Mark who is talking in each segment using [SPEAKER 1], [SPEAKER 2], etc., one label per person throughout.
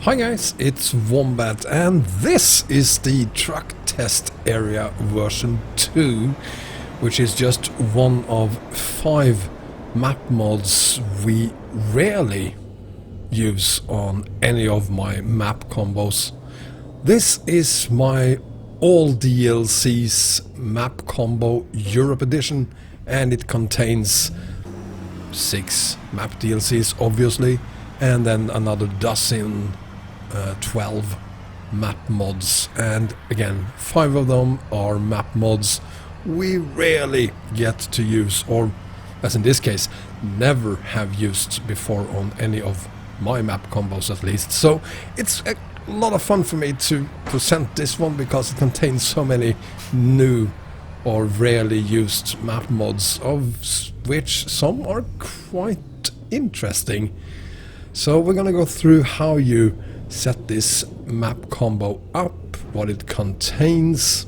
[SPEAKER 1] Hi guys, it's Wombat and this is the truck test area version 2, which is just one of 5 map mods we rarely use on any of my map combos. This is my all DLCs map combo Europe edition, and it contains 6 map DLCs obviously, and then another dozen 12 map mods, and again 5 of them are map mods we rarely get to use, or as in this case never have used before on any of my map combos at least. So it's a lot of fun for me to present this one because it contains so many new or rarely used map mods, of which some are quite interesting. So we're gonna go through how you set this map combo up, what it contains,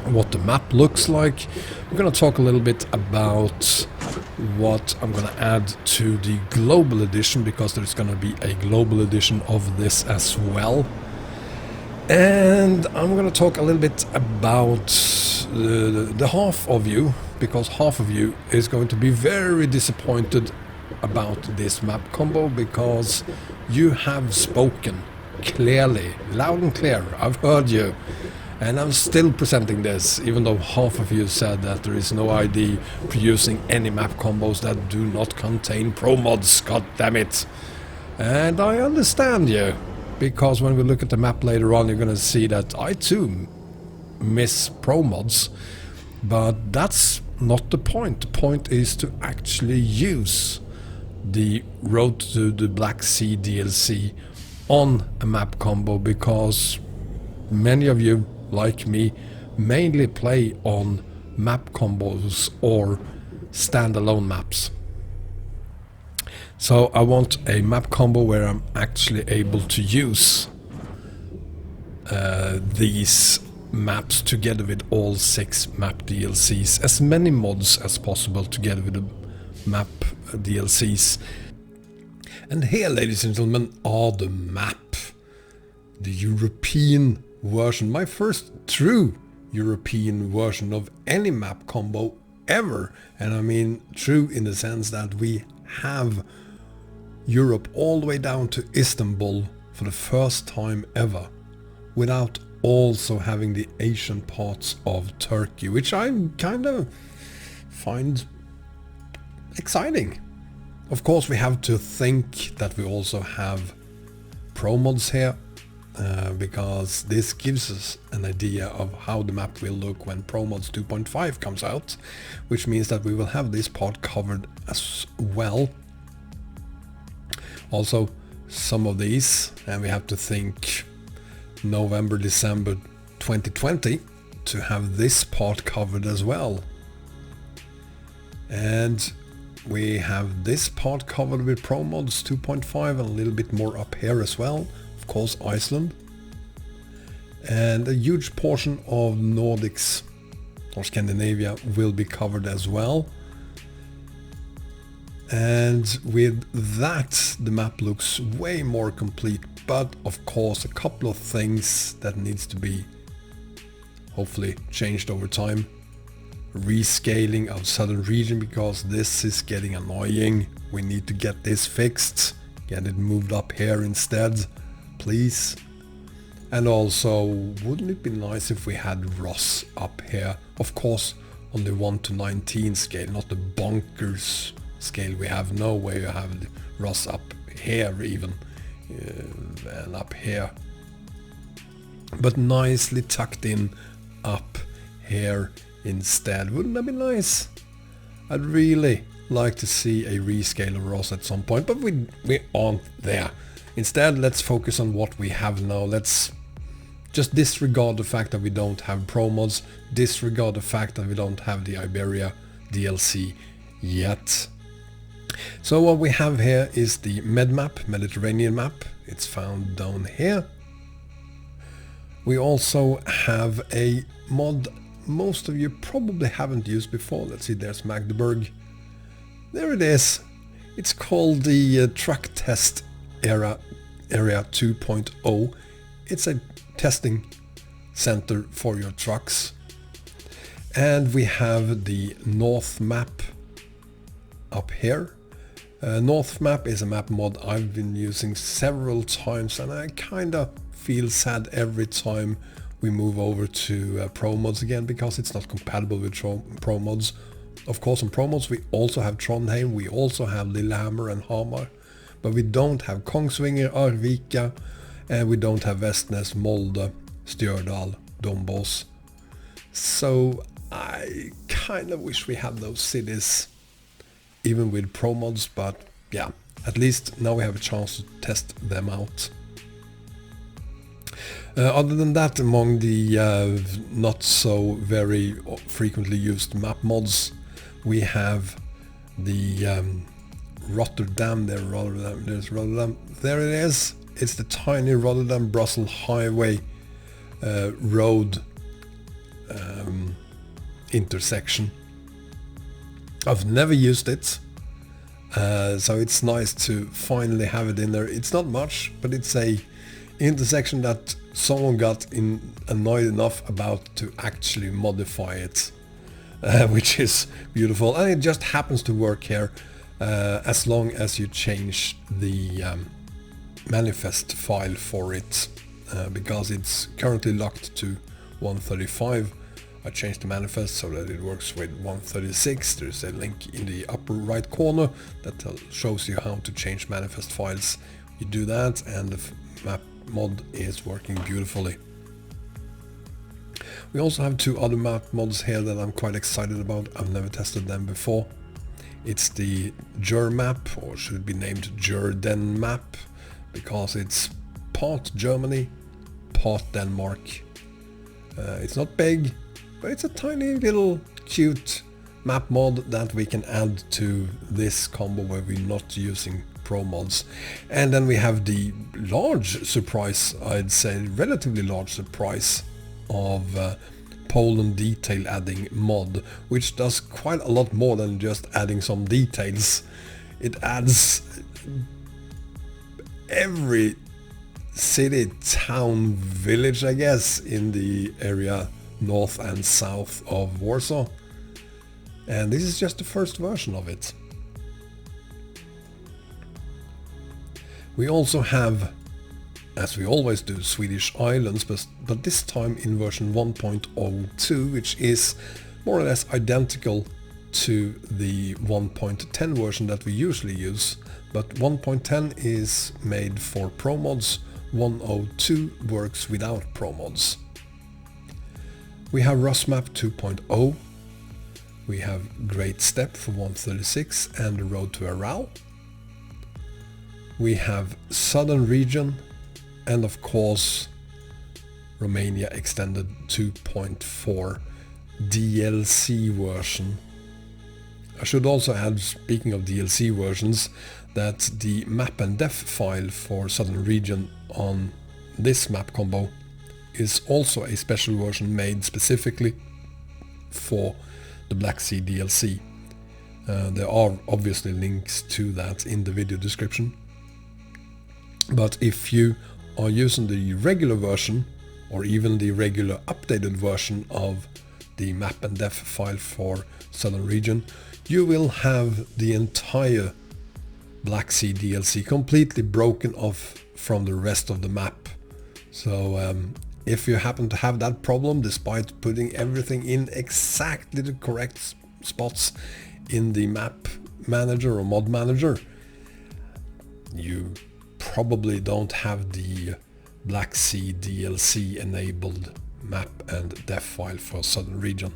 [SPEAKER 1] what the map looks like. We're gonna talk a little bit about what I'm gonna add to the global edition, because there's gonna be a global edition of this as well. And I'm gonna talk a little bit about the half of you, because half of you is going to be very disappointed about this map combo, because you have spoken clearly, loud and clear. I've heard you, and I'm still presenting this, even though half of you said that there is no idea producing any map combos that do not contain pro mods. God damn it! And I understand you, because when we look at the map later on, you're gonna see that I too miss pro mods, but that's not the point. The point is to actually use the Road to the Black Sea DLC on a map combo, because many of you, like me, mainly play on map combos or standalone maps. So I want a map combo where I'm actually able to use these maps together with all 6 map DLCs, as many mods as possible together with the map DLCs. And here, ladies and gentlemen, are the map, the European version, my first true European version of any map combo ever. And I mean true in the sense that we have Europe all the way down to Istanbul for the first time ever, without also having the Asian parts of Turkey, which I kind of find exciting. Of course, we have to think that we also have pro mods here, because this gives us an idea of how the map will look when Pro Mods 2.5 comes out, which means that we will have this part covered as well. Also, some of these, and we have to think November, December 2020 to have this part covered as well. And we have this part covered with Pro Mods 2.5 and a little bit more up here as well. Of course, Iceland. And a huge portion of Nordics or Scandinavia will be covered as well. And with that, the map looks way more complete. But of course, a couple of things that needs to be hopefully changed over time. Rescaling of southern region, because this is getting annoying. We need to get this fixed, get it moved up here instead, please. And also, wouldn't it be nice if we had Rus up here? Of course, on the 1:19 scale, not the bonkers scale we have now, where you have the Rus up here even, and up here, but nicely tucked in up here instead. Wouldn't that be nice? I'd really like to see a rescale of Rus at some point, but we aren't there. Instead, let's focus on what we have now. Let's just disregard the fact that we don't have pro mods, disregard the fact that we don't have the Iberia DLC yet. So what we have here is the Med map, Mediterranean map. It's found down here. We also have a mod most of you probably haven't used before. Let's see, there's Magdeburg. There it is. It's called the truck test era Area 2.0. It's a testing center for your trucks. And we have the North map up here. North map is a map mod I've been using several times, and I kinda feel sad every time we move over to Pro mods again, because it's not compatible with Pro mods. Of course, on Pro mods we also have Trondheim, we also have Lillehammer and Hamar, but we don't have Kongsvinger, Arvika, and we don't have Vestnes, Molde, Stjørdal, Dombås. So I kind of wish we had those cities even with Pro mods, but yeah, at least now we have a chance to test them out. Other than that, among the not so very frequently used map mods, we have the Rotterdam. There's Rotterdam. There it is. It's the tiny Rotterdam Brussel Highway road intersection. I've never used it, so it's nice to finally have it in there. It's not much, but it's a intersection that someone got annoyed enough about to actually modify it, which is beautiful, and it just happens to work here as long as you change the manifest file for it, because it's currently locked to 135. I changed the manifest so that it works with 136. There's a link in the upper right corner that shows you how to change manifest files. You do that and the map mod is working beautifully. We also have two other map mods here that I'm quite excited about. I've never tested them before. It's the GerMap, or should it be named GerMap, because it's part Germany, part Denmark. It's not big, but it's a tiny little cute map mod that we can add to this combo where we're not using Pro mods. And then we have the large surprise, I'd say relatively large surprise, of Poland detail adding mod, which does quite a lot more than just adding some details. It adds every city, town, village, I guess, in the area north and south of Warsaw. And this is just the first version of it. We also have, as we always do, Swedish Islands, but this time in version 1.02, which is more or less identical to the 1.10 version that we usually use. But 1.10 is made for Pro mods, 102 works without Pro mods. We have RusMap 2.0, we have Great Steppe for 136 and the Road to Aral. We have Southern Region, and of course Romania Extended 2.4 DLC version. I should also add, speaking of DLC versions, that the map and def file for Southern Region on this map combo is also a special version made specifically for the Black Sea DLC. There are obviously links to that in the video description. But if you are using the regular version, or even the regular updated version of the map and def file for Southern Region, you will have the entire Black Sea DLC completely broken off from the rest of the map. So if you happen to have that problem, despite putting everything in exactly the correct spots in the map manager or mod manager, you probably don't have the Black Sea DLC enabled map and def file for Southern Region.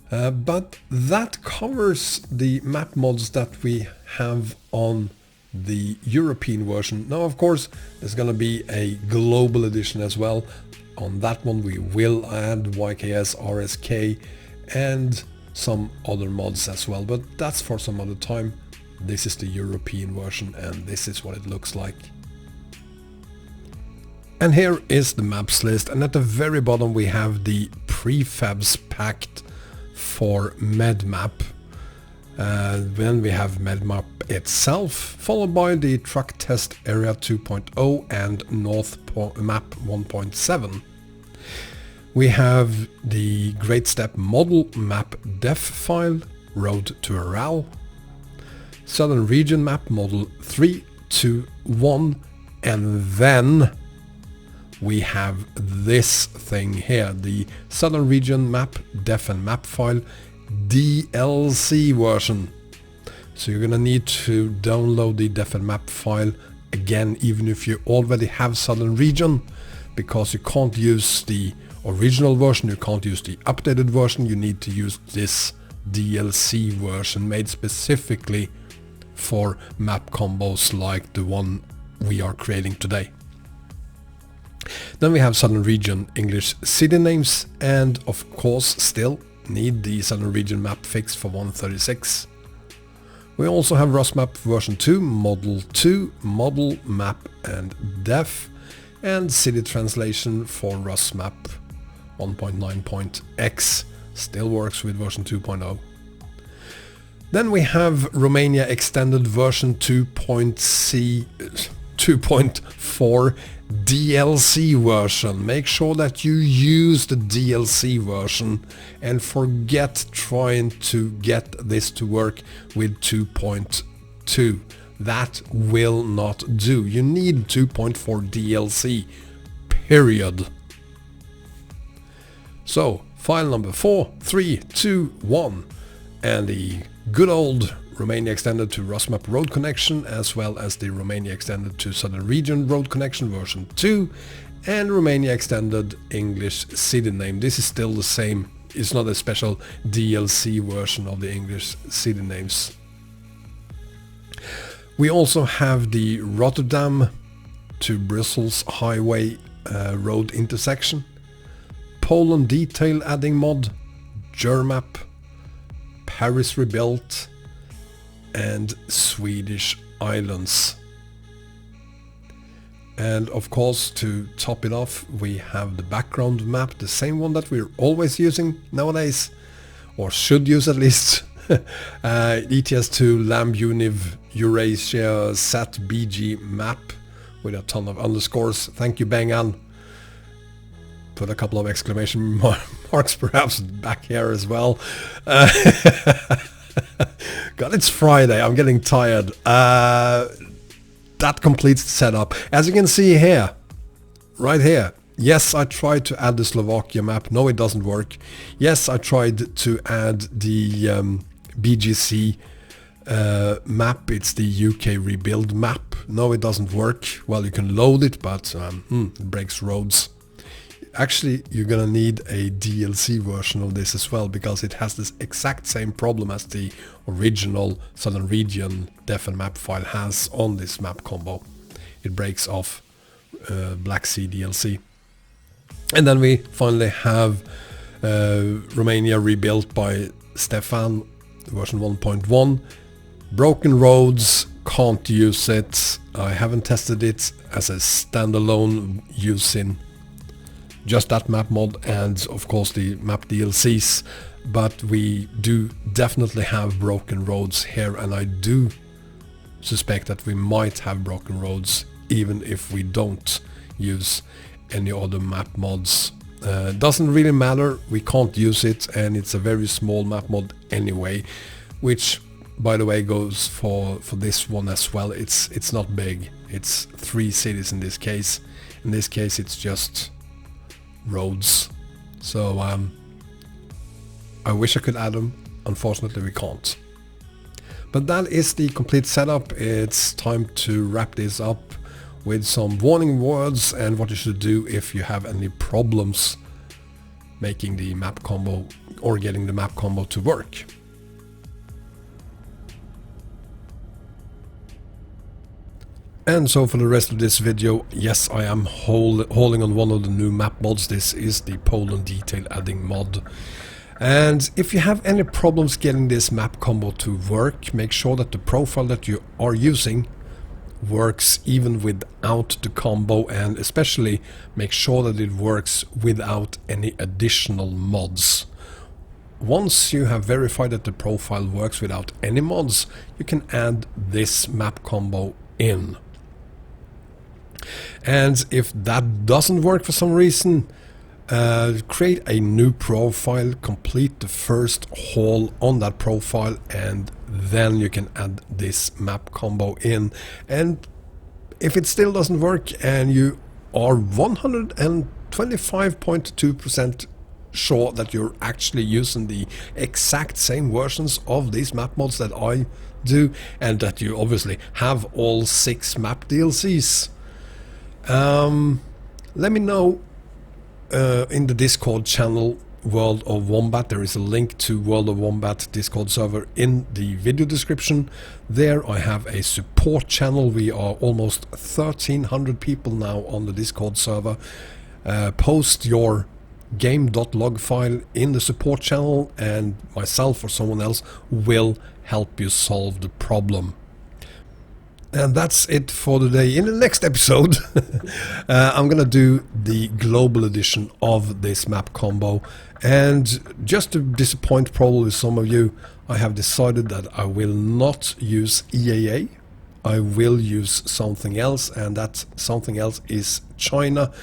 [SPEAKER 1] But that covers the map mods that we have on the European version. Now, of course, there's going to be a global edition as well. On that one we will add YKS, RSK and some other mods as well, but that's for some other time. This is the European version and this is what it looks like. And here is the maps list, and at the very bottom we have the prefabs packed for MedMap. Then we have MedMap itself, followed by the Truck Test Area 2.0 and North Map 1.7. We have the Great Steppe Model Map Def file, Road to Aral, Southern Region Map Model 321, and then we have this thing here, the Southern Region Map Def and Map file DLC version. So you're gonna need to download the Def and Map file again, even if you already have Southern Region, because you can't use the original version, you can't use the updated version, you need to use this DLC version made specifically for map combos like the one we are creating today. Then we have Southern Region English city names, and of course still need the Southern Region map fix for 136. We also have RusMap version 2, Model 2, Model, Map and Def, and city translation for RusMap 1.9.x, still works with version 2.0. Then we have Romania extended version 2.4 DLC version. Make sure that you use the DLC version and forget trying to get this to work with 2.2. That will not do. You need 2.4 DLC, period. So, file number 4321, and the good old Romania extended to RusMap road connection, as well as the Romania extended to Southern Region road connection version 2, and Romania extended English city name. This is still the same, it's not a special DLC version of the English city names. We also have the Rotterdam to Brussels Highway road intersection, Poland detail adding mod, GerMap, Paris rebuilt, and Swedish Islands. And of course, to top it off, we have the background map, the same one that we're always using nowadays, or should use at least. ETS2 Lamb Univ Eurasia Sat BG map with a ton of underscores. Thank you, Bengan. Put a couple of exclamation marks perhaps back here as well. God, it's Friday, I'm getting tired. That completes the setup. As you can see here, right here. Yes, I tried to add the Slovakia map. No, it doesn't work. Yes, I tried to add the BGC map. It's the UK rebuild map. No, it doesn't work. Well, you can load it, but it breaks roads. Actually, you're gonna need a DLC version of this as well, because it has this exact same problem as the original Southern Region Def and Map file has on this map combo. It breaks off Black Sea DLC. And then we finally have Romania rebuilt by Stefan, version 1.1. Broken roads, can't use it. I haven't tested it as a standalone using just that map mod and of course the map DLCs, but we do definitely have broken roads here, and I do suspect that we might have broken roads even if we don't use any other map mods. Doesn't really matter, we can't use it, and it's a very small map mod anyway, which by the way goes for this one as well. It's not big, it's 3 cities in this case. In this case it's just roads. So I wish I could add them, unfortunately we can't. But that is the complete setup. It's time to wrap this up with some warning words and what you should do if you have any problems making the map combo or getting the map combo to work. And so for the rest of this video, yes, I am holding on one of the new map mods. This is the Poland detail adding mod. And if you have any problems getting this map combo to work, make sure that the profile that you are using works even without the combo, and especially make sure that it works without any additional mods. once you have verified that the profile works without any mods, you can add this map combo in. And if that doesn't work for some reason, create a new profile, complete the first haul on that profile, and then you can add this map combo in. And if it still doesn't work and you are 125.2% sure that you're actually using the exact same versions of these map mods that I do, and that you obviously have all 6 map DLCs, let me know in the Discord channel World of Wombat. There is a link to World of Wombat Discord server in the video description. There I have a support channel. We are almost 1,300 people now on the Discord server. Post your game.log file in the support channel and myself or someone else will help you solve the problem. And that's it for today. In the next episode I'm gonna do the global edition of this map combo, and just to disappoint probably some of you, I have decided that I will not use EAA. I will use something else, and that something else is China.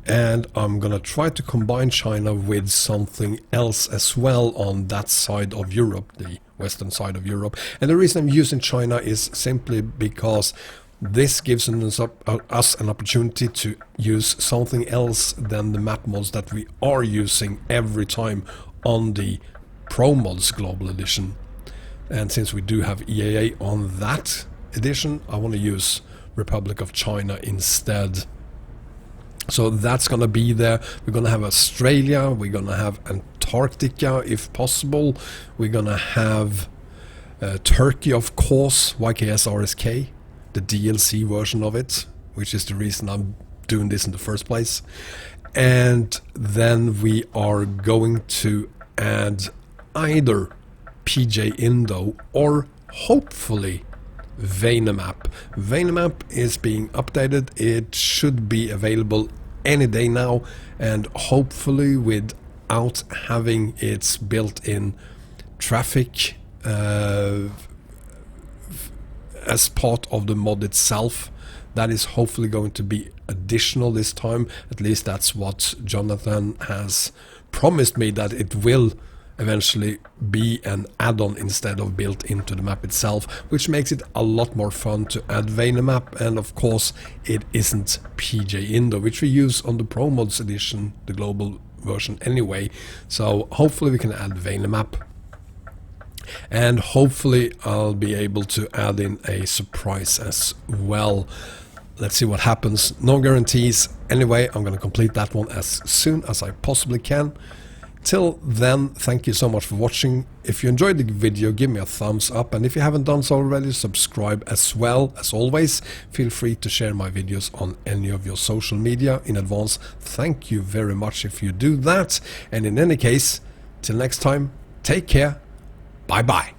[SPEAKER 1] And I'm gonna try to combine China with something else as well on that side of Europe, the western side of Europe. And the reason I'm using China is simply because this gives us an opportunity to use something else than the map mods that we are using every time on the Pro Mods Global Edition. And since we do have EAA on that edition, I want to use Republic of China instead. So that's gonna be there. We're gonna have Australia, we're gonna have Antarctica if possible, we're gonna have Turkey, of course, YKS RSK, the DLC version of it, which is the reason I'm doing this in the first place. And then we are going to add either PJ Indo or hopefully VaynerMap. VaynerMap is being updated. It should be available any day now, and hopefully without having its built-in traffic as part of the mod itself. That is hopefully going to be additional this time. At least that's what Jonathan has promised me, that it will eventually be an add-on instead of built into the map itself, which makes it a lot more fun to add VaynerMap. And of course it isn't PJ Indo, which we use on the Pro Mods edition, the global version anyway. So hopefully we can add VaynerMap, and hopefully I'll be able to add in a surprise as well. Let's see what happens. No guarantees. Anyway, I'm going to complete that one as soon as I possibly can. Till then, thank you so much for watching. If you enjoyed the video, give me a thumbs up, and if you haven't done so already, subscribe as well. As always, feel free to share my videos on any of your social media. In advance, thank you very much if you do that. And in any case, till next time, take care. Bye bye.